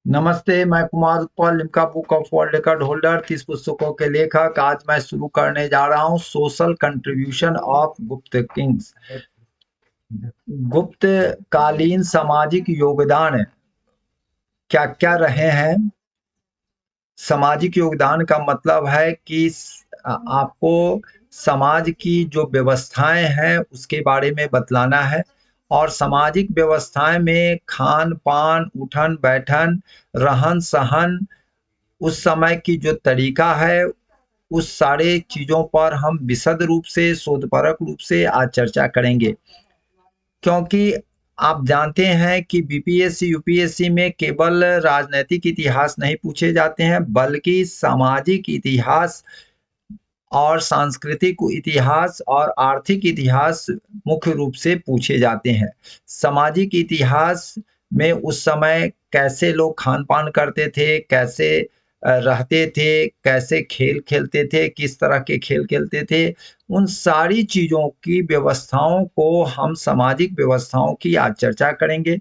नमस्ते, मैं Kumar Utpal Limca book of world record holder 30 पुस्तकों के लेखक। आज मैं शुरू करने जा रहा हूँ सोशल कंट्रीब्यूशन ऑफ गुप्त किंग्स। गुप्त कालीन सामाजिक योगदान क्या क्या रहे हैं। सामाजिक योगदान का मतलब है कि आपको समाज की जो व्यवस्थाएं हैं उसके बारे में बतलाना है। और सामाजिक व्यवस्थाएं में खान पान, उठन बैठन, रहन सहन, उस समय की जो तरीका है, उस सारे चीज़ों पर हम विशद रूप से, शोधपरक रूप से आज चर्चा करेंगे। क्योंकि आप जानते हैं कि बीपीएससी, यूपीएससी में केवल राजनैतिक इतिहास नहीं पूछे जाते हैं, बल्कि सामाजिक इतिहास और सांस्कृतिक इतिहास और आर्थिक इतिहास मुख्य रूप से पूछे जाते हैं। सामाजिक इतिहास में उस समय कैसे लोग खान-पान करते थे, कैसे रहते थे, कैसे खेल खेलते थे, किस तरह के खेल खेलते थे, उन सारी चीज़ों की व्यवस्थाओं को हम सामाजिक व्यवस्थाओं की आज चर्चा करेंगे।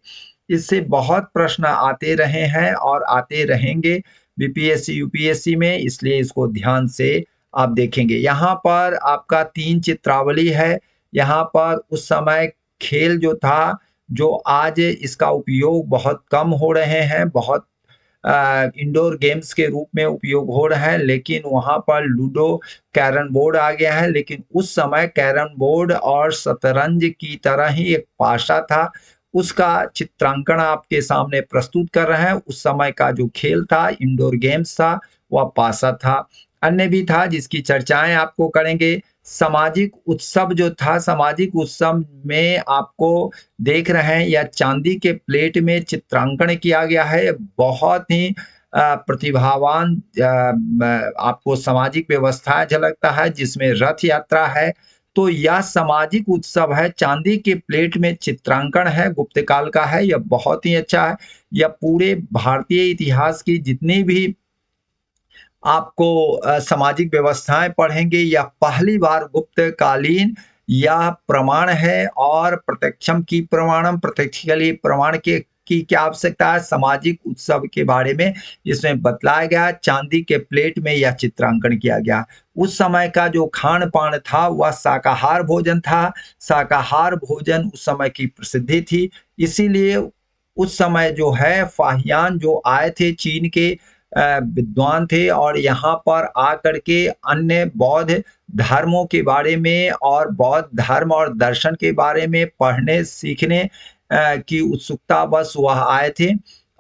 इससे बहुत प्रश्न आते रहे हैं और आते रहेंगे बीपीएससी, यूपीएससी में, इसलिए इसको ध्यान से आप देखेंगे। यहाँ पर आपका 3 चित्रावली है। यहाँ पर उस समय खेल जो था, जो आज इसका उपयोग बहुत कम हो रहे हैं, बहुत इंडोर गेम्स के रूप में उपयोग हो रहा है, लेकिन वहाँ पर लूडो, कैरम बोर्ड आ गया है। लेकिन उस समय कैरम बोर्ड और शतरंज की तरह ही एक पाशा था, उसका चित्रांकन आपके सामने प्रस्तुत कर रहे हैं। उस समय का जो खेल था, इंडोर गेम्स था, वह पाशा था। अन्य भी था जिसकी चर्चाएं आपको करेंगे। सामाजिक उत्सव जो था, सामाजिक उत्सव में आपको देख रहे हैं, या चांदी के प्लेट में चित्रांकन किया गया है। बहुत ही प्रतिभावान आपको सामाजिक व्यवस्था झलकता है, जिसमें रथ यात्रा है। तो यह सामाजिक उत्सव है, चांदी के प्लेट में चित्रांकन है, गुप्त काल का है। यह बहुत ही अच्छा है। यह पूरे भारतीय इतिहास की जितनी भी आपको सामाजिक व्यवस्थाएं पढ़ेंगे, या पहली बार गुप्तकालीन यह प्रमाण है। और प्रत्यक्षम की प्रमाणम, प्रत्यक्ष के लिए प्रमाण के की क्या आवश्यकता है, सामाजिक उत्सव के बारे में इसमें बतलाया गया। चांदी के प्लेट में यह चित्रांकन किया गया। उस समय का जो खान पान था वह शाकाहार भोजन था। शाकाहार भोजन उस समय की प्रसिद्धि थी। इसीलिए उस समय जो है फाहियान जो आए थे, चीन के विद्वान थे, और यहाँ पर आकर के अन्य बौद्ध धर्मों के बारे में और बौद्ध धर्म और दर्शन के बारे में पढ़ने सीखने की उत्सुकतावश वह आए थे।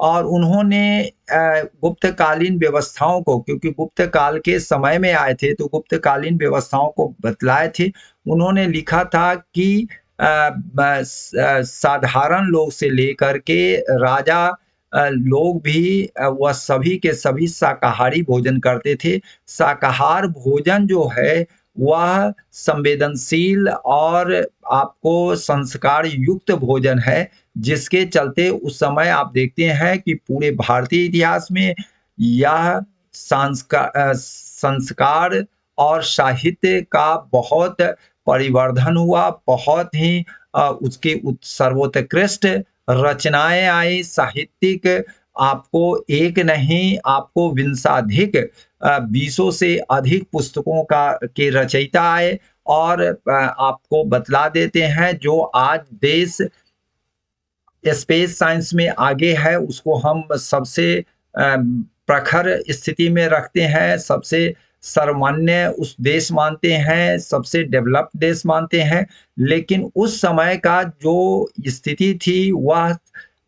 और उन्होंने गुप्तकालीन व्यवस्थाओं को, क्योंकि गुप्त काल के समय में आए थे, तो गुप्तकालीन व्यवस्थाओं को बतलाए थे। उन्होंने लिखा था कि साधारण लोग से लेकर के राजा लोग भी, वह सभी के सभी शाकाहारी भोजन करते थे। शाकाहार भोजन जो है वह संवेदनशील और आपको संस्कार युक्त भोजन है, जिसके चलते उस समय आप देखते हैं कि पूरे भारतीय इतिहास में यह संस्कार और साहित्य का बहुत परिवर्धन हुआ। बहुत ही उसके सर्वोत्कृष्ट रचनाएं आई साहित्यिक। आपको एक नहीं, आपको विंशाधिक, बीसों से अधिक पुस्तकों का के रचयिता आए, और आपको बतला देते हैं जो आज देश स्पेस साइंस में आगे है, उसको हम सबसे प्रखर स्थिति में रखते हैं, सबसे सर्वमान्य उस देश मानते हैं, सबसे डेवलप्ड देश मानते हैं। लेकिन उस समय का जो स्थिति थी वह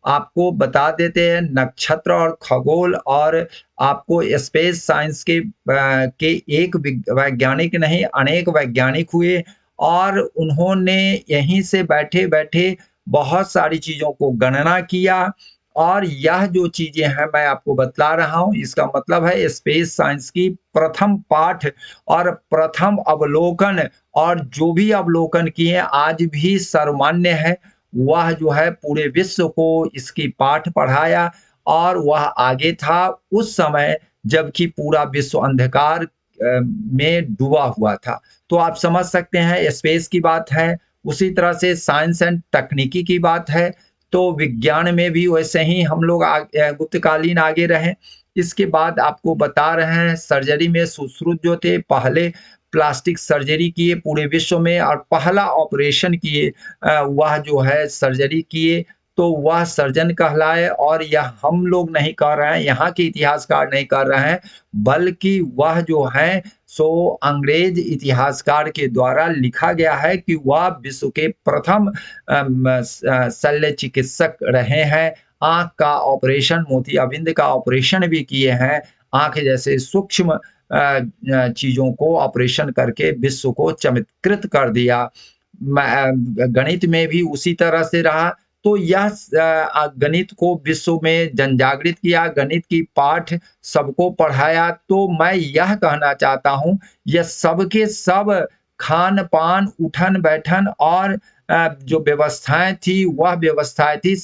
आपको बता देते हैं। नक्षत्र और खगोल, और आपको स्पेस साइंस के एक वैज्ञानिक नहीं, अनेक वैज्ञानिक हुए, और उन्होंने यहीं से बैठे-बैठे बहुत सारी चीज़ों को गणना किया। और यह जो चीज़ें हैं मैं आपको बतला रहा हूँ, इसका मतलब है स्पेस साइंस की प्रथम पाठ और प्रथम अवलोकन, और जो भी अवलोकन किए आज भी सर्वमान्य है। वह जो है पूरे विश्व को इसकी पाठ पढ़ाया, और वह आगे था उस समय जबकि पूरा विश्व अंधकार में डूबा हुआ था। तो आप समझ सकते हैं स्पेस की बात है। उसी तरह से साइंस एंड तकनीकी की बात है, तो विज्ञान में भी वैसे ही हम लोग गुप्तकालीन आगे रहे। इसके बाद आपको बता रहे हैं सर्जरी में सुश्रुत जो थे पहले प्लास्टिक सर्जरी किए पूरे विश्व में और पहला ऑपरेशन किए वह जो है सर्जरी किए तो वह सर्जन कहलाए और यह हम लोग नहीं कर रहे हैं, यहाँ के इतिहासकार नहीं कर रहे हैं, बल्कि वह जो है सो अंग्रेज इतिहासकार के द्वारा लिखा गया है कि वह विश्व के प्रथम शल्य चिकित्सक रहे हैं। आँख का ऑपरेशन, मोतियाबिंद का ऑपरेशन भी किए हैं। आँख जैसे सूक्ष्म चीज़ों को ऑपरेशन करके विश्व को चमत्कृत कर दिया। गणित में भी उसी तरह से रहा। तो यह गणित को विश्व में जनजागृत किया, गणित की पाठ सबको पढ़ाया। तो मैं यह कहना चाहता हूँ, यह सबके सब खान-पान, उठन-बैठन और जो व्यवस्थाएँ थी, वह व्यवस्थाएँ थी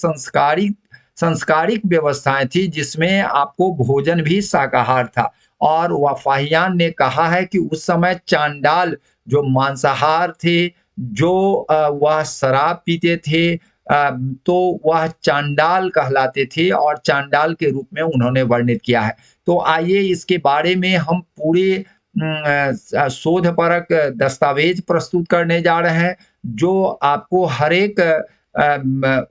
संस्कारिक व्यवस्थाएँ थी, जिसमें आपको भोजन भी शाकाहार था। और वाफाहियान ने कहा है कि उस समय चांडाल जो मांसाहार थे, जो वह शराब पीते थे तो वह चांडाल कहलाते थे और चांडाल के रूप में उन्होंने वर्णित किया है। तो आइए इसके बारे में हम पूरे शोधपरक दस्तावेज प्रस्तुत करने जा रहे हैं, जो आपको हर एक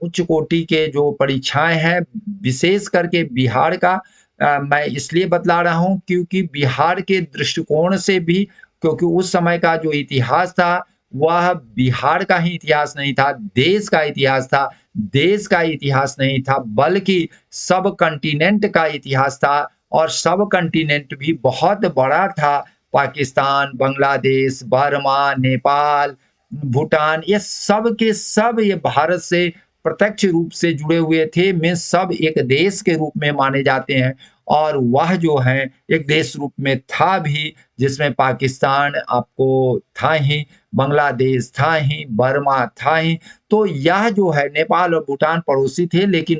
उच्च कोटि के जो परीक्षाएँ हैं, विशेष करके बिहार का मैं इसलिए बतला रहा हूँ क्योंकि बिहार के दृष्टिकोण से भी क्योंकि उस समय का जो इतिहास था, वह बिहार का ही इतिहास नहीं था, देश का इतिहास था। देश का इतिहास नहीं था, बल्कि सब कॉन्टिनेंट का इतिहास था और सब कॉन्टिनेंट भी बहुत बड़ा था। पाकिस्तान, बांग्लादेश, बर्मा, नेपाल, भूटान ये सब के सब ये भारत से प्रत्यक्ष रूप से जुड़े हुए थे। में सब एक देश के रूप में माने जाते हैं और वह जो है एक देश रूप में था भी, जिसमें पाकिस्तान आपको था ही, बांग्लादेश था ही, बर्मा था ही। तो यह जो है नेपाल और भूटान पड़ोसी थे, लेकिन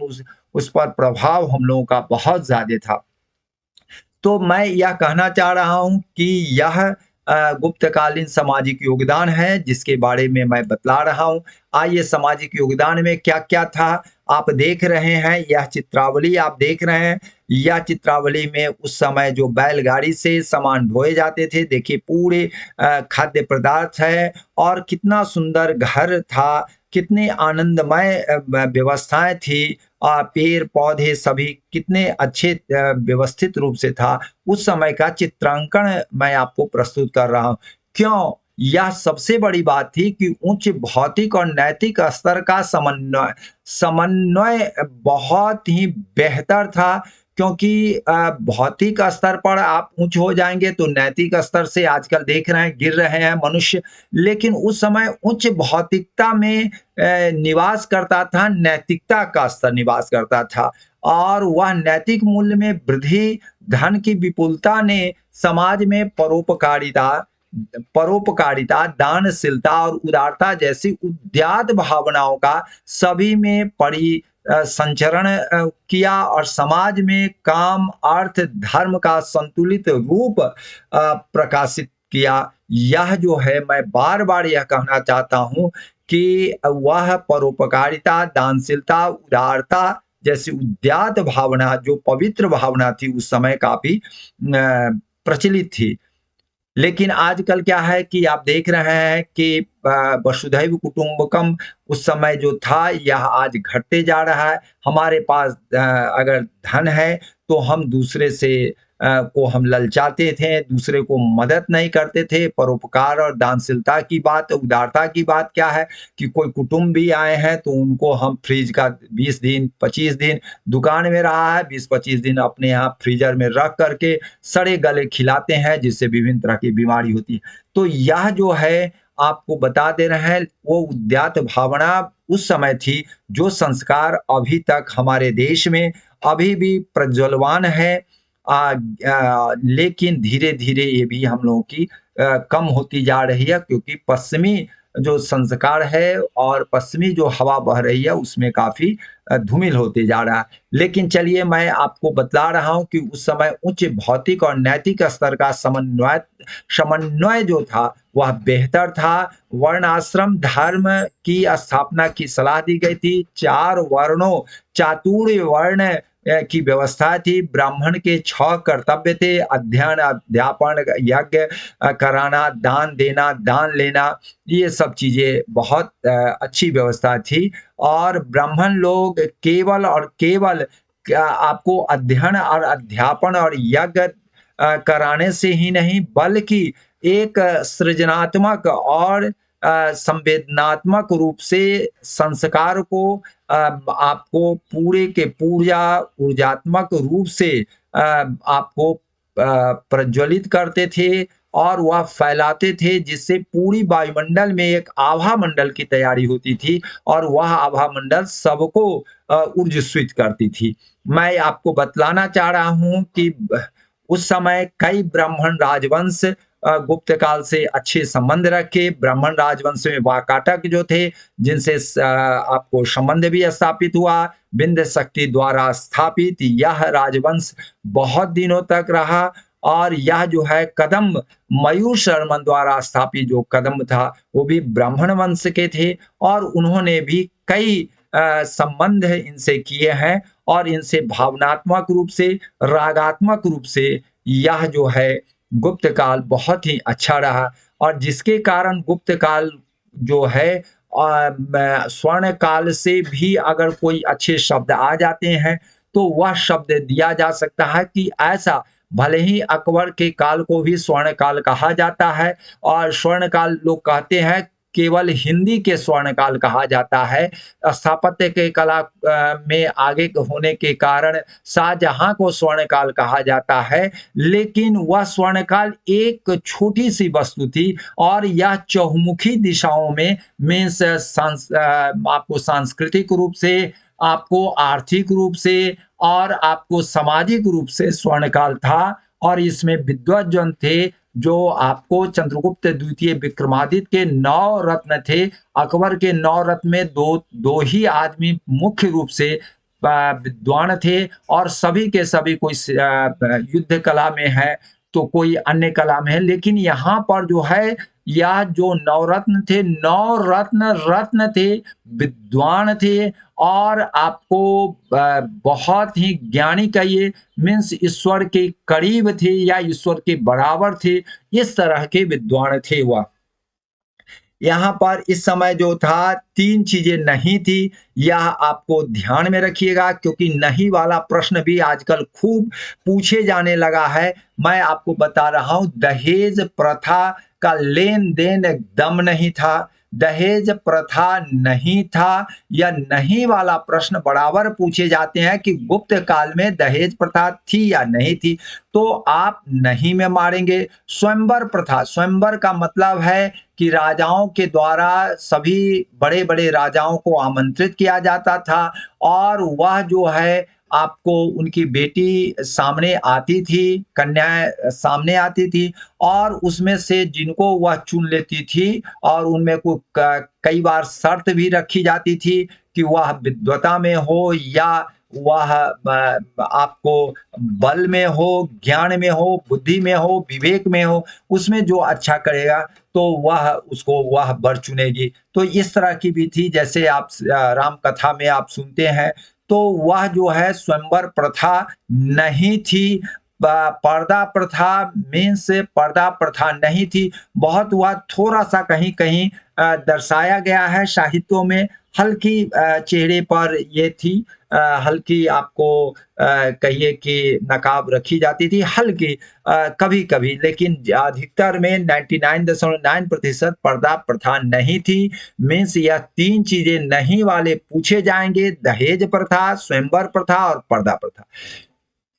उस पर प्रभाव हम लोगों का बहुत ज़्यादा था। तो मैं यह कहना चाह रहा हूँ कि यह गुप्तकालीन सामाजिक योगदान है, जिसके बारे में मैं बतला रहा हूँ। आइए सामाजिक योगदान में क्या-क्या था, आप देख रहे हैं, यह चित्रावली आप देख रहे हैं। यह चित्रावली में उस समय जो बैलगाड़ी से सामान ढोए जाते थे, देखिए पूरे खाद्य पदार्थ है और कितना सुंदर घर था, कितने आनंदमय व्यवस्थाएँ थी। पेड़-पौधे सभी कितने अच्छे व्यवस्थित रूप से था। उस समय का चित्रांकन मैं आपको प्रस्तुत कर रहा हूँ। क्यों? यह सबसे बड़ी बात थी कि उच्च भौतिक और नैतिक स्तर का समन्वय बहुत ही बेहतर था क्योंकि भौतिक स्तर पर आप ऊँच हो जाएँगे तो नैतिक स्तर से आजकल देख रहे हैं गिर रहे हैं मनुष्य। लेकिन उस समय उच्च भौतिकता में निवास करता था, नैतिकता का स्तर निवास करता था और वह नैतिक मूल्य में वृद्धि, धन की विपुलता ने समाज में परोपकारिता, दानशीलता और उदारता जैसी उदात्त भावनाओं का सभी में संचरण किया और समाज में काम, अर्थ, धर्म का संतुलित रूप प्रकाशित किया। यह जो है मैं बार-बार यह कहना चाहता हूँ कि वह परोपकारिता, दानशीलता, उदारता जैसी उदात्त भावना जो पवित्र भावना थी उस समय काफ़ी प्रचलित थी। लेकिन आजकल क्या है कि आप देख रहे हैं कि वसुधैव कुटुंबकम उस समय जो था यह आज घटते जा रहा है। हमारे पास अगर धन है तो हम दूसरे से को हम ललचाते थे, दूसरे को मदद नहीं करते थे। परोपकार और दानशीलता की बात, उदारता की बात क्या है कि कोई कुटुंब भी आए हैं तो उनको हम फ्रिज का 20 दिन, 25 दिन दुकान में रहा है, 20-25 दिन अपने यहाँ फ्रीज़र में रख करके सड़े गले खिलाते हैं, जिससे विभिन्न तरह की बीमारी होती है। तो यह जो है आपको बता दे रहे हैं, वो उदात्त भावना उस समय थी, जो संस्कार अभी तक हमारे देश में अभी भी प्रज्वलवान है। लेकिन धीरे-धीरे ये भी हम लोगों की कम होती जा रही है क्योंकि पश्चिमी जो संस्कार है और पश्चिमी जो हवा बह रही है उसमें काफ़ी धूमिल होते जा रहा है। लेकिन चलिए मैं आपको बतला रहा हूँ कि उस समय उच्च भौतिक और नैतिक स्तर का समन्वय जो था वह बेहतर था। वर्ण आश्रम धर्म की स्थापना की सलाह दी गई थी। 4 वर्णों चातुर्य वर्ण की व्यवस्था थी। ब्राह्मण के 6 कर्तव्य थे: अध्ययन, अध्यापन, यज्ञ कराना, दान देना, दान लेना। ये सब चीज़ें बहुत अच्छी व्यवस्था थी और ब्राह्मण लोग केवल और केवल आपको अध्ययन और अध्यापन और यज्ञ कराने से ही नहीं बल्कि एक सृजनात्मक और संवेदनात्मक रूप से संस्कार को आपको पूरे के पूरा ऊर्जात्मक रूप से आपको प्रज्वलित करते थे और वह फैलाते थे जिससे पूरी वायुमंडल में एक आभा मंडल की तैयारी होती थी और वह आभा मंडल सबको ऊर्जस्वित करती थी। मैं आपको बतलाना चाह रहा हूँ कि उस समय कई ब्राह्मण राजवंश गुप्त काल से अच्छे संबंध रखे। ब्राह्मण राजवंश में वाकाटक जो थे जिनसे आपको संबंध भी स्थापित हुआ। विंध्य शक्ति द्वारा स्थापित यह राजवंश बहुत दिनों तक रहा और यह जो है कदम्ब मयूर शर्मन द्वारा स्थापित जो कदम्ब था वो भी ब्राह्मण वंश के थे और उन्होंने भी कई संबंध इनसे किए हैं और इनसे भावनात्मक रूप से रागात्मक रूप से यह जो है गुप्त काल बहुत ही अच्छा रहा और जिसके कारण गुप्त काल जो है स्वर्ण काल से भी अगर कोई अच्छे शब्द आ जाते हैं तो वह शब्द दिया जा सकता है कि ऐसा भले ही अकबर के काल को भी स्वर्ण काल कहा जाता है और स्वर्ण काल लोग कहते हैं केवल हिंदी के स्वर्ण काल कहा जाता है। स्थापत्य के कला में आगे होने के कारण शाहजहां को स्वर्ण काल कहा जाता है लेकिन वह स्वर्ण काल एक छोटी सी वस्तु थी और यह चहुमुखी दिशाओं में मीन्स आपको सांस्कृतिक रूप से आपको आर्थिक रूप से और आपको सामाजिक रूप से स्वर्णकाल था और इसमें विद्वज्जन थे जो आपको चंद्रगुप्त द्वितीय विक्रमादित्य के 9 रत्न थे। अकबर के 9 रत्न में दो ही आदमी मुख्य रूप से विद्वान थे और सभी के सभी कोई युद्ध कला में है तो कोई अन्य कला में है लेकिन यहाँ पर जो है यह जो 9 रत्न थे 9 रत्न थे, विद्वान थे और आपको बहुत ही ज्ञानी कहिए मीन्स ईश्वर के करीब थे या ईश्वर के बराबर थे, इस तरह के विद्वान थे वह। यहाँ पर इस समय जो था 3 चीजें नहीं थी, यह आपको ध्यान में रखिएगा क्योंकि नहीं वाला प्रश्न भी आजकल खूब पूछे जाने लगा है। मैं आपको बता रहा हूं दहेज प्रथा का लेन देन एकदम नहीं था, दहेज प्रथा नहीं था। यह नहीं वाला प्रश्न बराबर पूछे जाते हैं कि गुप्त काल में दहेज प्रथा थी या नहीं थी, तो आप नहीं में मारेंगे। स्वयंवर प्रथा, स्वयंवर का मतलब है कि राजाओं के द्वारा सभी बड़े बड़े राजाओं को आमंत्रित किया जाता था और वह जो है आपको उनकी बेटी सामने आती थी, कन्याएं सामने आती थी और उसमें से जिनको वह चुन लेती थी और उनमें को कई बार शर्त भी रखी जाती थी कि वह विद्वता में हो या वह आपको बल में हो, ज्ञान में हो, बुद्धि में हो, विवेक में हो, उसमें जो अच्छा करेगा तो वह उसको वह वर चुनेगी। तो इस तरह की भी थी जैसे आप राम कथा में आप सुनते हैं तो वह जो है स्वयंवर प्रथा नहीं थी। पर्दा प्रथा मीन्स पर्दा प्रथा नहीं थी, बहुत वह थोड़ा सा कहीं कहीं दर्शाया गया है साहित्यों में, हल्की चेहरे पर ये थी, हल्की आपको कहिए कि नकाब रखी जाती थी हल्की कभी कभी, लेकिन अधिकतर में 99.9% पर्दा प्रथा नहीं थी। मीन्स यह 3 चीजें नहीं वाले पूछे जाएंगे, दहेज प्रथा, स्वयंवर प्रथा और पर्दा प्रथा।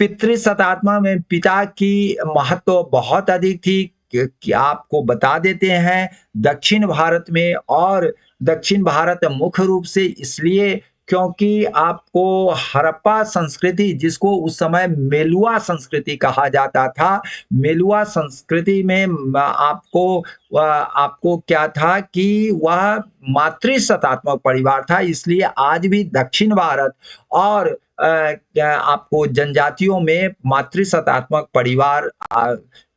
पितृ सतात्मा में पिता की महत्व बहुत अधिक थी कि आपको बता देते हैं दक्षिण भारत में, और दक्षिण भारत मुख्य रूप से इसलिए क्योंकि आपको हड़प्पा संस्कृति, जिसको उस समय मेलुआ संस्कृति कहा जाता था, मेलुआ संस्कृति में आपको क्या था कि वह मातृसत्तात्मक परिवार था, इसलिए आज भी दक्षिण भारत और क्या आपको जनजातियों में मातृसत्तात्मक परिवार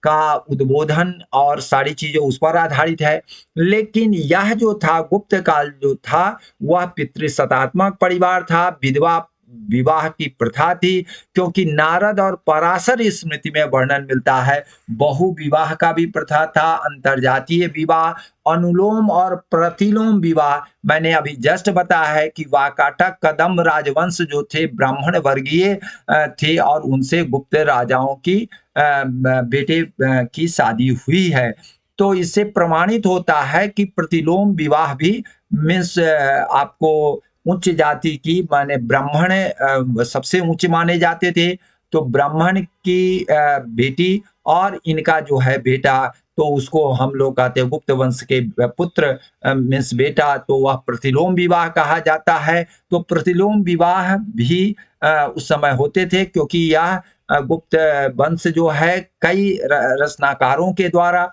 का उद्बोधन और सारी चीजें उस पर आधारित है। लेकिन यह जो था गुप्त काल जो था वह पितृसत्तात्मक परिवार था, विधवा विवाह की प्रथा थी, क्योंकि नारद और पराशर स्मृति में वर्णन मिलता है। बहु विवाह का भी प्रथा था, अंतरजातीय विवाह, अनुलोम और प्रतिलोम विवाह। मैंने अभी जस्ट बताया है कि वाकाटक कदम राजवंश जो थे ब्राह्मण वर्गीय थे और उनसे गुप्त राजाओं की बेटे की शादी हुई है। तो इससे प्रमाणित होता है कि प्रतिलोम विवाह भी मीन्स आपको उच्च जाति की, माने ब्राह्मण सबसे ऊंचे माने जाते थे, तो ब्राह्मण की बेटी और इनका जो है बेटा, तो उसको हम लोग कहते हैं गुप्त वंश के पुत्र मीन्स बेटा, तो वह प्रतिलोम विवाह कहा जाता है। तो प्रतिलोम विवाह भी उस समय होते थे, क्योंकि यह गुप्त वंश जो है कई रचनाकारों के द्वारा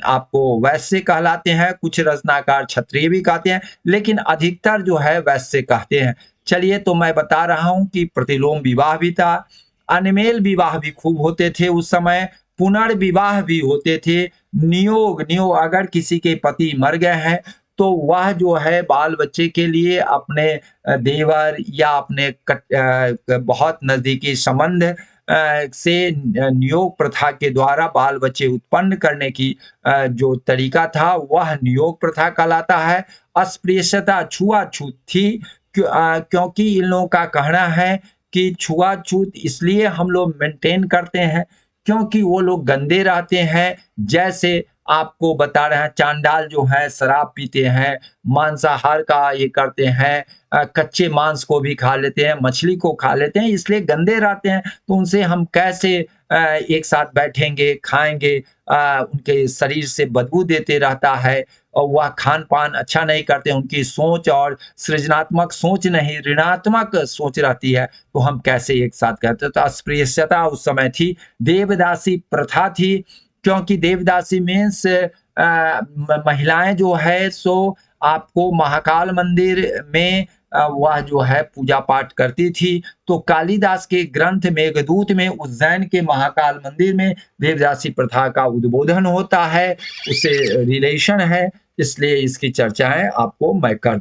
आपको वैश्य कहलाते हैं, कुछ रचनाकार क्षत्रिय भी कहते हैं, लेकिन अधिकतर जो है वैश्य कहते हैं। चलिए, तो मैं बता रहा हूं कि प्रतिलोम विवाह भी था, अनमेल विवाह भी खूब होते थे उस समय, पुनर्विवाह भी होते थे, नियोग नियोग अगर किसी के पति मर गए हैं तो वह जो है बाल बच्चे के लिए अपने देवर या अपने बहुत नजदीकी संबंध से नियोग प्रथा के द्वारा बाल बच्चे उत्पन्न करने की जो तरीका था वह नियोग प्रथा कहलाता है। अस्पृश्यता, छुआछूत थी, क्योंकि इन लोगों का कहना है कि छुआछूत इसलिए हम लोग मेंटेन करते हैं क्योंकि वो लोग गंदे रहते हैं। जैसे आपको बता रहे हैं, चांडाल जो है शराब पीते हैं, मांसाहार का ये करते हैं, कच्चे मांस को भी खा लेते हैं, मछली को खा लेते हैं, इसलिए गंदे रहते हैं। तो उनसे हम कैसे एक साथ बैठेंगे, खाएंगे, उनके शरीर से बदबू देते रहता है और वह खान पान अच्छा नहीं करते, उनकी सोच और सृजनात्मक सोच नहीं ऋणात्मक सोच रहती है, तो हम कैसे एक साथ करते। तो अस्पृश्यता उस समय थी। देवदासी प्रथा थी, क्योंकि देवदासी मीन्स महिलाएं जो है सो आपको महाकाल मंदिर में वह जो है पूजा पाठ करती थी। तो कालिदास के ग्रंथ मेघदूत में उज्जैन के महाकाल मंदिर में देवदासी प्रथा का उद्बोधन होता है, उससे रिलेशन है, इसलिए इसकी चर्चाएं आपको मैं कर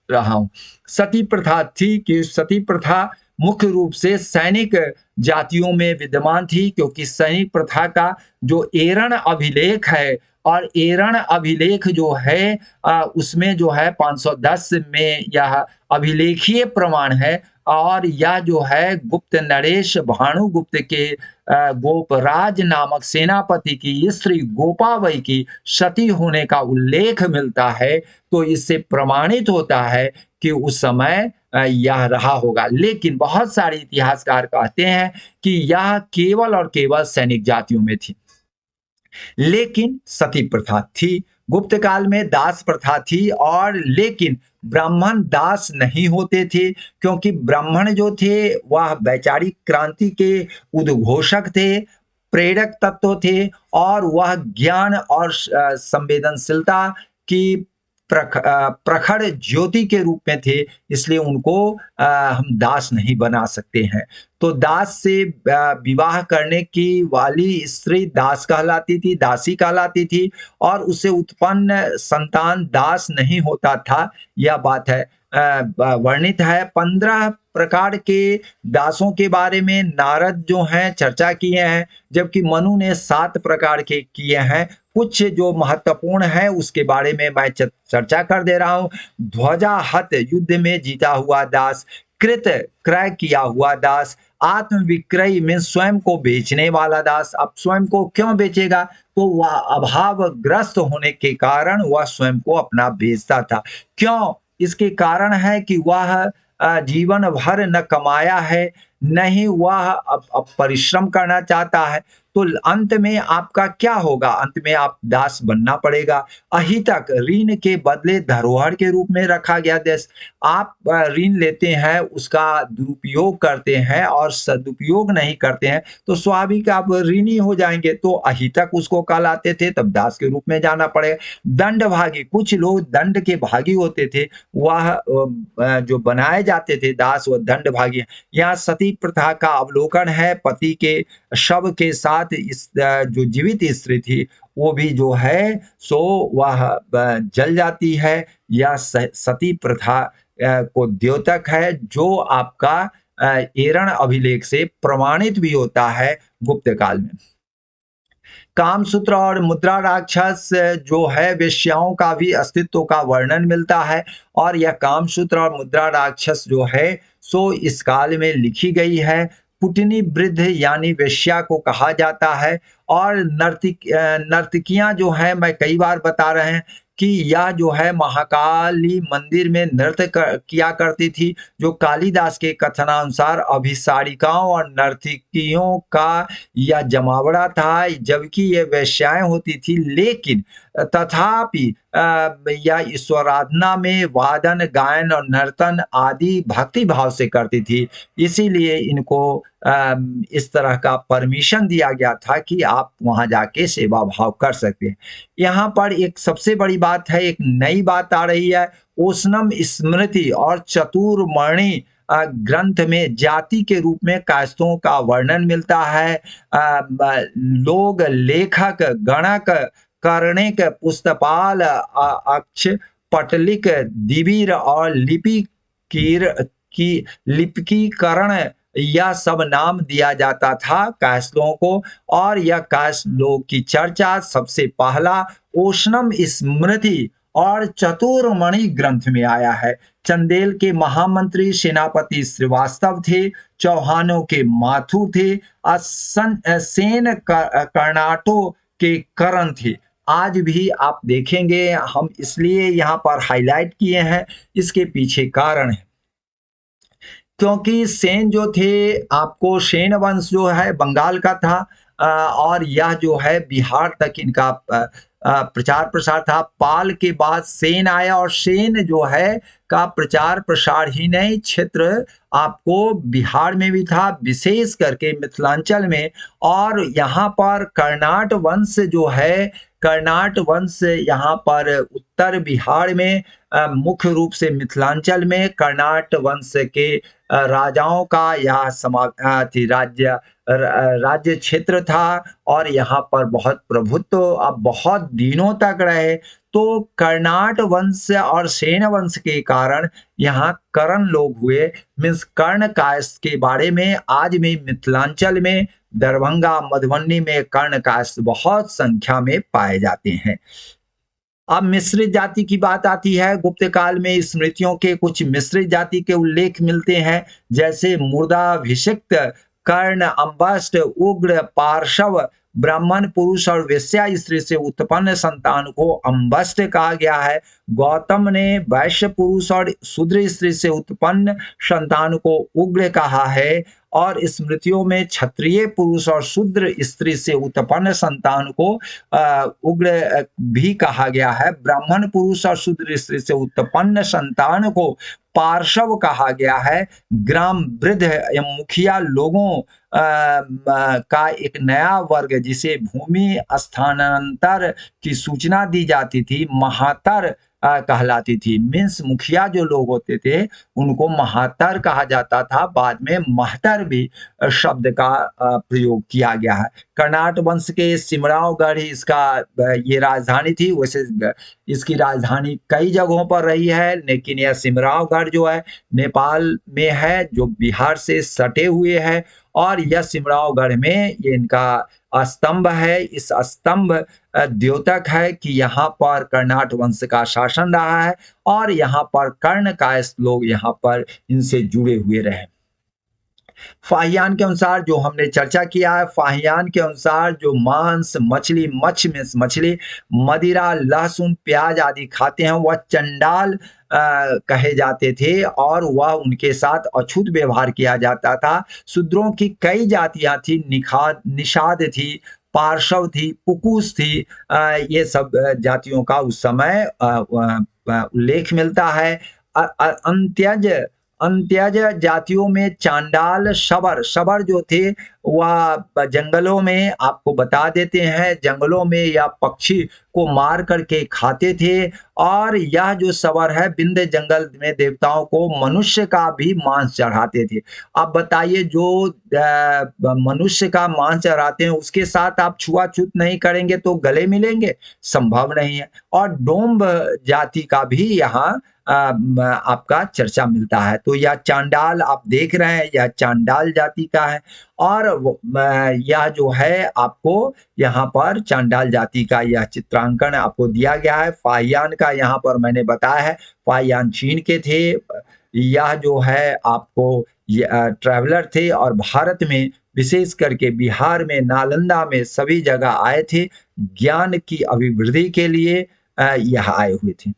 रहा हूं। सती प्रथा थी कि सती प्रथा मुख्य रूप से सैनिक जातियों में विद्यमान थी, क्योंकि सैनिक प्रथा का जो एरण अभिलेख है, और एरण अभिलेख जो है उसमें जो है 510 में यह अभिलेखीय प्रमाण है, और यह जो है गुप्त नरेश भानुगुप्त के गोपराज नामक सेनापति की स्त्री गोपाबाई की सती होने का उल्लेख मिलता है। तो इससे प्रमाणित होता है कि उस समय यह रहा होगा। लेकिन बहुत सारे इतिहासकार कहते हैं कि यह केवल और केवल सैनिक जातियों में थी। लेकिन सती प्रथा थी, गुप्त काल में दास प्रथा थी, और लेकिन ब्राह्मण दास नहीं होते थे, क्योंकि ब्राह्मण जो थे वह वैचारिक क्रांति के उद्घोषक थे, प्रेरक तत्व थे, और वह ज्ञान और संवेदनशीलता की प्रखर ज्योति के रूप में थे, इसलिए उनको हम दास नहीं बना सकते हैं। तो दास से विवाह करने की वाली स्त्री दास कहलाती थी, दासी कहलाती थी, और उसे उत्पन्न संतान दास नहीं होता था। यह बात है वर्णित है। 15 प्रकार के दासों के बारे में नारद जो हैं चर्चा किए हैं, जबकि मनु ने 7 प्रकार के किए हैं। कुछ जो महत्वपूर्ण है उसके बारे में मैं चर्चा कर दे रहा हूं। ध्वजा हत, युद्ध में जीता हुआ दास, कृत, क्रय किया हुआ दास, आत्म विक्रय में स्वयं को बेचने वाला दास। अब स्वयं को क्यों बेचेगा? तो वह अभावग्रस्त होने के कारण वह स्वयं को अपना बेचता था। क्यों? इसके कारण है कि वह जीवन भर न कमाया है, नहीं वह अब परिश्रम करना चाहता है, तो अंत में आपका क्या होगा? अंत में आप दास बनना पड़ेगा। अहितक ऋण के बदले धरोहर के रूप में रखा गया देश। आप ऋण लेते हैं, उसका दुरुपयोग करते हैं और सदुपयोग नहीं करते हैं, तो स्वाभाविक आप ऋणी हो जाएँगे। तो अहितक उसको कहलाते थे, तब दास के रूप में जाना पड़ेगा। दंडभागी, कुछ लोग दंड के भागी होते थे, वह जो बनाए जाते थे दास, वह दंडभागी। यहाँ सती प्रथा का अवलोकन है। पति के शव के साथ इस जो जीवित स्त्री थी, वो भी जो है सो वह जल जाती है। यह सती प्रथा को द्योतक है, जो आपका एरण अभिलेख से प्रमाणित भी होता है गुप्त काल में। कामसूत्र और मुद्रा राक्षस जो है वेश्याओं का भी अस्तित्व का वर्णन मिलता है, और यह कामसूत्र और मुद्रा राक्षस जो है सो इस काल में लिखी गई है। पुटनी वृद्ध यानी वेश्या को कहा जाता है, और नर्तकियां जो है, मैं कई बार बता रहे हैं कि यह जो है महाकाली मंदिर में नृत्य किया करती थी, जो कालिदास के कथनानुसार अभिसारिकाओं और नर्तकियों का यह जमावड़ा था, जबकि ये वेश्याएं होती थी। लेकिन तथापि यह ईश्वराधना में वादन, गायन और नर्तन आदि भक्ति भाव से करती थी। इसीलिए इनको इस तरह का परमिशन दिया गया था कि आप वहां जाके सेवा भाव कर सकते हैं। यहाँ पर एक सबसे बड़ी बात है, एक नई बात आ रही है। ओशनम स्मृति और चतुर्मणि ग्रंथ में जाति के रूप में कायस्थों का वर्णन मिलता है। लोग, लेखक, गणक, कर्णिक, पुस्तपाल, अक्ष, पटलिक, दिवीर और लिपिकीकरण, यह सब नाम दिया जाता था कायस्थों को। और यह कायस्थ लोग की चर्चा सबसे पहला ओशनम स्मृति और चतुर्मणि ग्रंथ में आया है। चंदेल के महामंत्री सेनापति श्रीवास्तव थे, चौहानों के माथुर थे, सेन कर्नाटो के करण थे। आज भी आप देखेंगे, हम इसलिए यहाँ पर हाईलाइट किए हैं, इसके पीछे कारण है। क्योंकि सेन जो थे, आपको सेन वंश जो है बंगाल का था, और यह जो है बिहार तक इनका प्रचार प्रसार था। पाल के बाद सेन आया, और सेन जो है का प्रचार प्रसार ही नहीं, क्षेत्र आपको बिहार में भी था, विशेष करके मिथिलांचल में। और यहाँ पर कर्नाट वंश जो है, कर्नाट वंश यहाँ पर उत्तर बिहार में, मुख्य रूप से मिथिलांचल में कर्नाट वंश के राजाओं का यह राज्य क्षेत्र था, और यहाँ पर बहुत प्रभुत्व अब बहुत दिनों तक रहे। तो कर्नाट वंश और सेन वंश के कारण यहाँ कर्ण लोग हुए, मीन्स कर्ण कायस्थ के बारे में आज भी मिथिलांचल में, दरभंगा, मधुबनी में कर्ण कायस्थ बहुत संख्या में पाए जाते हैं। अब मिश्रित जाति की बात आती है। गुप्त काल में स्मृतियों के कुछ मिश्रित जाति के उल्लेख मिलते हैं, जैसे मूर्धाभिषिक्त, कर्ण, अम्बस्ट, उग्र, पार्श्व, ब्राह्मण पुरुष और वेश्या स्त्री से उत्पन्न संतान को अम्बस्ट कहा गया है। गौतम ने वैश्य पुरुष और शूद्र स्त्री से उत्पन्न संतान को उग्र कहा है, और स्मृतियों में क्षत्रिय पुरुष और शूद्र स्त्री से उत्पन्न संतान को उग्र भी कहा गया है। ब्राह्मण पुरुष और शूद्र स्त्री से उत्पन्न संतान को पार्श्व कहा गया है। ग्राम वृद्ध एवं मुखिया लोगों का एक नया वर्ग, जिसे भूमि स्थानांतर की सूचना दी जाती थी, महातर कहलाती थी। मीन्स मुखिया जो लोग होते थे उनको महातर कहा जाता था। बाद में महतर भी शब्द का प्रयोग किया गया है। कर्नाट वंश के सिमरावगढ़ इसका ये राजधानी थी। वैसे इसकी राजधानी कई जगहों पर रही है, लेकिन यह सिमरावगढ़ जो है नेपाल में है, जो बिहार से सटे हुए है। और यह सिमरावगढ़ में ये इनका स्तंभ है। इस स्तंभ द्योतक है कि यहाँ पर कर्नाट वंश का शासन रहा है, और यहाँ पर कर्ण कायस्थ लोग यहाँ पर इनसे जुड़े हुए रहे। फाहियान के अनुसार जो हमने चर्चा किया है, फाहियान के अनुसार जो मांस, मछली, मछली, मदिरा, लहसुन, प्याज आदि खाते हैं वह चंडाल कहे जाते थे और वह उनके साथ अछूत व्यवहार किया जाता था। शूद्रों की कई जातियां थी, निषाद थी, पार्शव थी, पुकुस थी। ये सब जातियों का उस समय उल्लेख मिलता है। अंत्यज अंत्यज जातियों में चांडाल, शबर शबर जो थे वह जंगलों में, आपको बता देते हैं, जंगलों में या पक्षी को मार करके खाते थे। और यह जो शबर है विंध्य जंगल में देवताओं को मनुष्य का भी मांस चढ़ाते थे। आप बताइए, जो मनुष्य का मांस चढ़ाते हैं उसके साथ आप छुआछूत नहीं करेंगे तो गले मिलेंगे? संभव नहीं है। और डोम्ब जाति का भी यहाँ आपका चर्चा मिलता है। तो यह चांडाल आप देख रहे हैं, यह चांडाल जाति का है। और यह जो है आपको यहाँ पर चांडाल जाति का यह चित्रांकन आपको दिया गया है। फाहियान का यहाँ पर मैंने बताया है, फाहियान चीन के थे। यह जो है आपको ट्रैवलर थे और भारत में विशेष करके बिहार में, नालंदा में सभी जगह आए थे, ज्ञान की अभिवृद्धि के लिए यह आए हुए थे।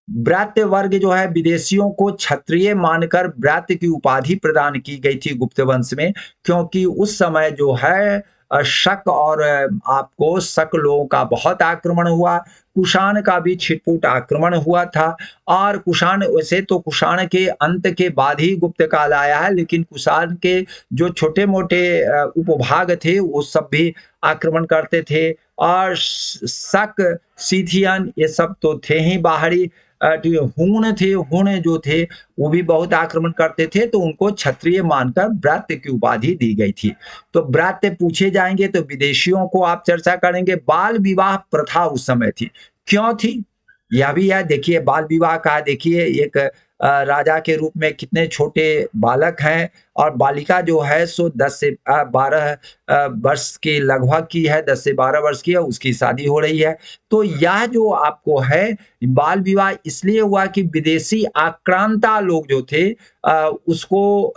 ब्रात्य वर्ग जो है विदेशियों को क्षत्रिय मानकर ब्रात्य की उपाधि प्रदान की गई थी गुप्त वंश में, क्योंकि उस समय जो है शक और आपको शक लोगों का बहुत आक्रमण हुआ। कुषाण का भी छिटपुट आक्रमण हुआ था। और कुषाण, वैसे तो कुषाण के अंत के बाद ही गुप्त काल आया है, लेकिन कुषाण के जो छोटे मोटे उपभाग थे वो सब भी आक्रमण करते थे। और शक, सीथियन, ये सब तो थे ही बाहरी। हूण थे, हूण जो थे वो भी बहुत आक्रमण करते थे, तो उनको क्षत्रिय मानकर ब्रात्य की उपाधि दी गई थी। तो ब्रात्य पूछे जाएंगे तो विदेशियों को आप चर्चा करेंगे। बाल विवाह प्रथा उस समय थी, क्यों थी यह भी है। देखिए बाल विवाह का, देखिए एक राजा के रूप में कितने छोटे बालक हैं और बालिका जो है सो 10 से 12 वर्ष के लगभग की है, 10 से 12 वर्ष की है, उसकी शादी हो रही है। तो यह जो आपको है बाल विवाह इसलिए हुआ कि विदेशी आक्रांता लोग जो थे उसको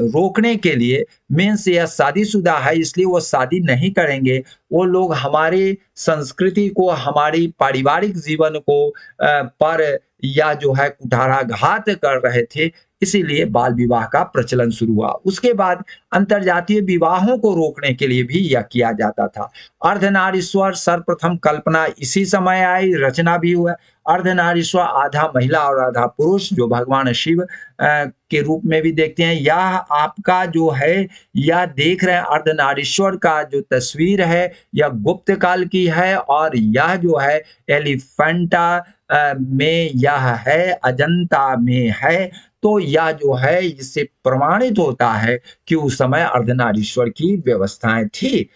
रोकने के लिए, मीन्स यह शादीशुदा है इसलिए वो शादी नहीं करेंगे। वो लोग हमारी संस्कृति को, हमारी पारिवारिक जीवन को पर या जो है कुठाराघात कर रहे थे, इसीलिए बाल विवाह का प्रचलन शुरू हुआ। उसके बाद अंतरजातीय विवाहों को रोकने के लिए भी यह किया जाता था। अर्धनारीश्वर सर्वप्रथम कल्पना इसी समय आई, रचना भी हुआ। अर्धनारीश्वर आधा महिला और आधा पुरुष, जो भगवान शिव के रूप में भी देखते हैं। यह आपका जो है, यह देख रहे हैं अर्धनारीश्वर का जो तस्वीर है यह गुप्त काल की है। और यह जो है एलिफेंटा में यह है, अजंता में है। तो यह जो है इससे प्रमाणित होता है कि उस समय अर्धनारीश्वर की व्यवस्थाएं थी,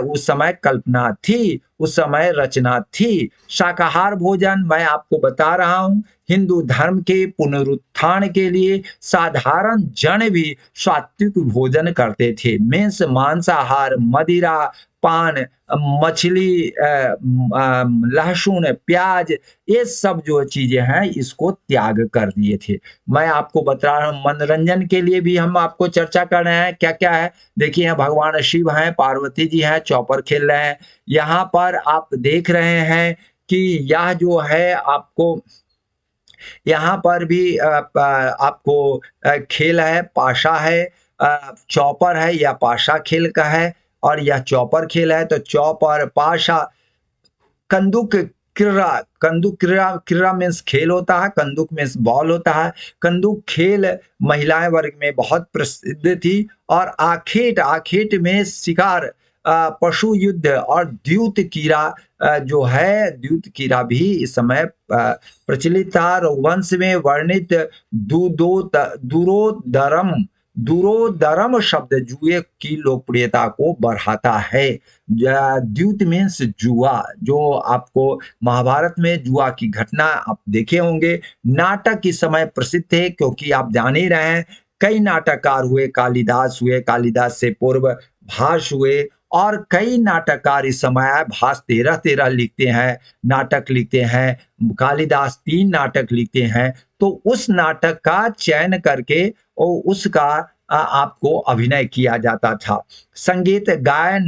उस समय कल्पना थी, उस समय रचना थी। शाकाहार भोजन मैं आपको बता रहा हूं, हिंदू धर्म के पुनरुत्थान के लिए साधारण जन भी सात्विक भोजन करते थे। मीन्स मांसाहार, मदिरा पान, मछली, लहसुन, प्याज, ये सब जो चीजें हैं इसको त्याग कर दिए थे। मैं आपको बता रहा हूँ, मनोरंजन के लिए भी हम आपको चर्चा कर रहे हैं। क्या क्या है देखिए, यहाँ भगवान शिव हैं, पार्वती जी हैं, चौपर खेल रहे हैं। यहाँ पर आप देख रहे हैं कि यह जो है आपको यहाँ पर भी आपको खेल है, पाशा है, चौपर है, या पाशा खेल का है। और यह चौपर खेल है, तो चौपर, पाशा, कंदुक क्रीड़ा, कंदुक क्रीड़ा, क्रीड़ा मीन्स खेल होता है, कंदुक मीन्स बॉल होता है। कंदुक खेल महिलाएं वर्ग में बहुत प्रसिद्ध थी। और आखेट, आखेट में शिकार, पशु युद्ध और द्यूत कीड़ा जो है, द्यूत कीड़ा भी इस समय प्रचलित था। रघुवंश में वर्णित दुरोदरम, दुरोदरम शब्द जुए की लोकप्रियता को बढ़ाता है। द्यूत मीन्स जुआ, जो आपको महाभारत में जुआ की घटना आप देखे होंगे। नाटक इस समय प्रसिद्ध थे, क्योंकि आप जान ही रहे हैं कई नाटककार हुए, कालिदास हुए, कालिदास से पूर्व भास हुए, और कई नाटककार इस समय, भास 13 लिखते हैं, नाटक लिखते हैं, कालिदास 3 नाटक लिखते हैं। तो उस नाटक का चयन करके और उसका आपको अभिनय किया जाता था। संगीत, गायन,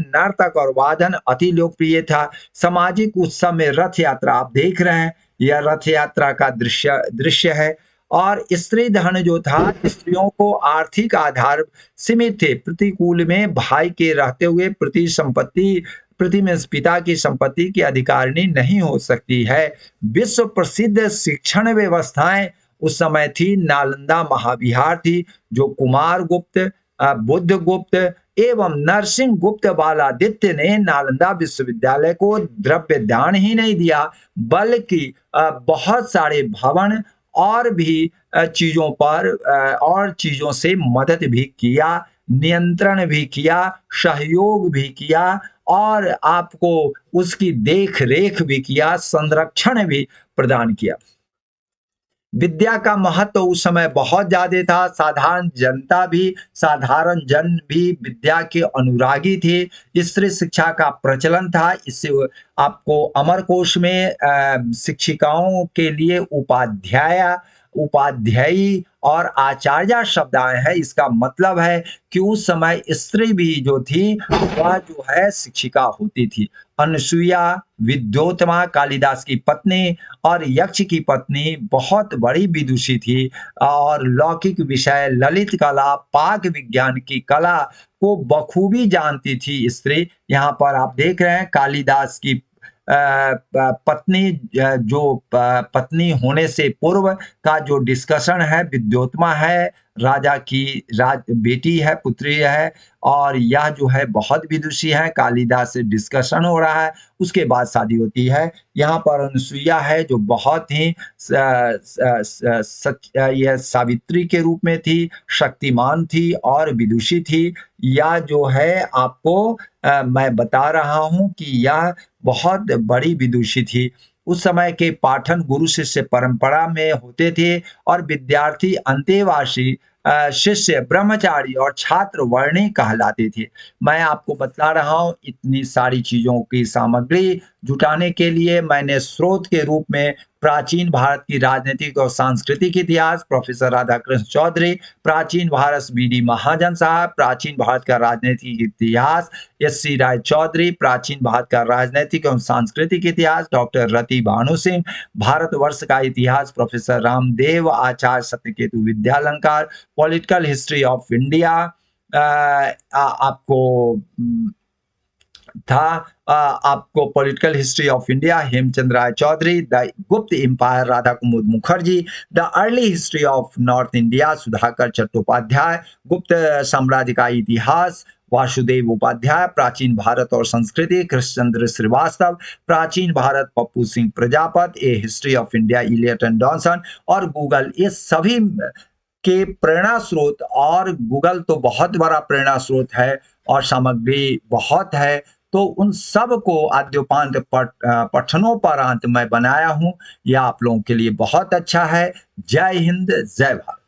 नर्तक और वादन अति लोकप्रिय था। सामाजिक उत्सव में रथ यात्रा आप देख रहे हैं, यह रथ यात्रा का दृश्य दृश्य है। और स्त्री धन जो था, स्त्रियों को आर्थिक आधार सीमित थे। प्रतिकूल में भाई के रहते हुए प्रति में पिता की संपत्ति की अधिकारिणी नहीं हो सकती है। विश्व प्रसिद्ध शिक्षण व्यवस्थाएं उस समय थी। नालंदा महाविहार थी, जो कुमार गुप्त, बुद्ध गुप्त एवं नरसिंह गुप्त बालादित्य ने नालंदा विश्वविद्यालय को द्रव्य दान ही नहीं दिया, बल्कि बहुत सारे भवन और भी चीजों पर और चीजों से मदद भी किया, नियंत्रण भी किया, सहयोग भी किया और आपको उसकी देख रेख भी किया, संरक्षण भी प्रदान किया। विद्या का महत्व उस समय बहुत ज्यादा था। साधारण जन भी विद्या के अनुरागी थे। स्त्री शिक्षा का प्रचलन था। इससे आपको अमरकोश में शिक्षिकाओं के लिए उपाध्यायी और आचार्य शब्द आए हैं। इसका मतलब है कि उस समय स्त्री भी जो थी वह जो है शिक्षिका होती थी। अनुसुईया, विद्योत्तमा, कालिदास की पत्नी और यक्ष की पत्नी बहुत बड़ी विदुषी थी और लौकिक विषय, ललित कला, पाक विज्ञान की कला को बखूबी जानती थी स्त्री। यहाँ पर आप देख रहे हैं कालिदास की पत्नी, जो पत्नी होने से पूर्व का जो डिस्कशन है, विद्योत्तमा है, राजा की बेटी है, पुत्री है और यह जो है बहुत विदुषी है। कालिदास से डिस्कशन हो रहा है, उसके बाद शादी होती है। यहाँ पर अनुसुईया है जो बहुत ही यह सावित्री के रूप में थी, शक्तिमान थी और विदुषी थी। यह जो है आपको मैं बता रहा हूं कि यह बहुत बड़ी विदुषी थी। उस समय के पाठन गुरु शिष्य परंपरा में होते थे और विद्यार्थी अंतेवासी, शिष्य ब्रह्मचारी और छात्र वर्णी कहलाते थे। मैं आपको बता रहा हूं, इतनी सारी चीजों की सामग्री जुटाने के लिए मैंने स्रोत के रूप में प्राचीन भारत की राजनीतिक और सांस्कृतिक इतिहास प्रोफेसर राधाकृष्ण चौधरी, प्राचीन भारत बी.डी. महाजन साहब, प्राचीन भारत का राजनीतिक इतिहास एस.सी. राय चौधरी, प्राचीन भारत का राजनीतिक एवं सांस्कृतिक इतिहास डॉक्टर रति भानु सिंह, भारतवर्ष का इतिहास professor Ramdev Acharya Satyaketu Vidyalankar, political history of India आपको था, आपको political history of India Hemchandra Ray Chaudhuri, the Gupta empire Radha Kumud Mukherjee, the early history of north India Sudhakar Chattopadhyay, Gupta साम्राज्य का इतिहास वासुदेव उपाध्याय, प्राचीन भारत और संस्कृति कृष्णचंद्र श्रीवास्तव, प्राचीन Bharat Pappu Singh Prajapat, a history of India Elliot and Dowson और गूगल, ये सभी के प्रेरणा स्रोत। और गूगल तो बहुत बड़ा प्रेरणा स्रोत है और सामग्री बहुत है, तो उन सब को आद्योपांत पठनों पर अंत मैं बनाया हूं। यह आप लोगों के लिए बहुत अच्छा है। जय हिंद, जय भारत।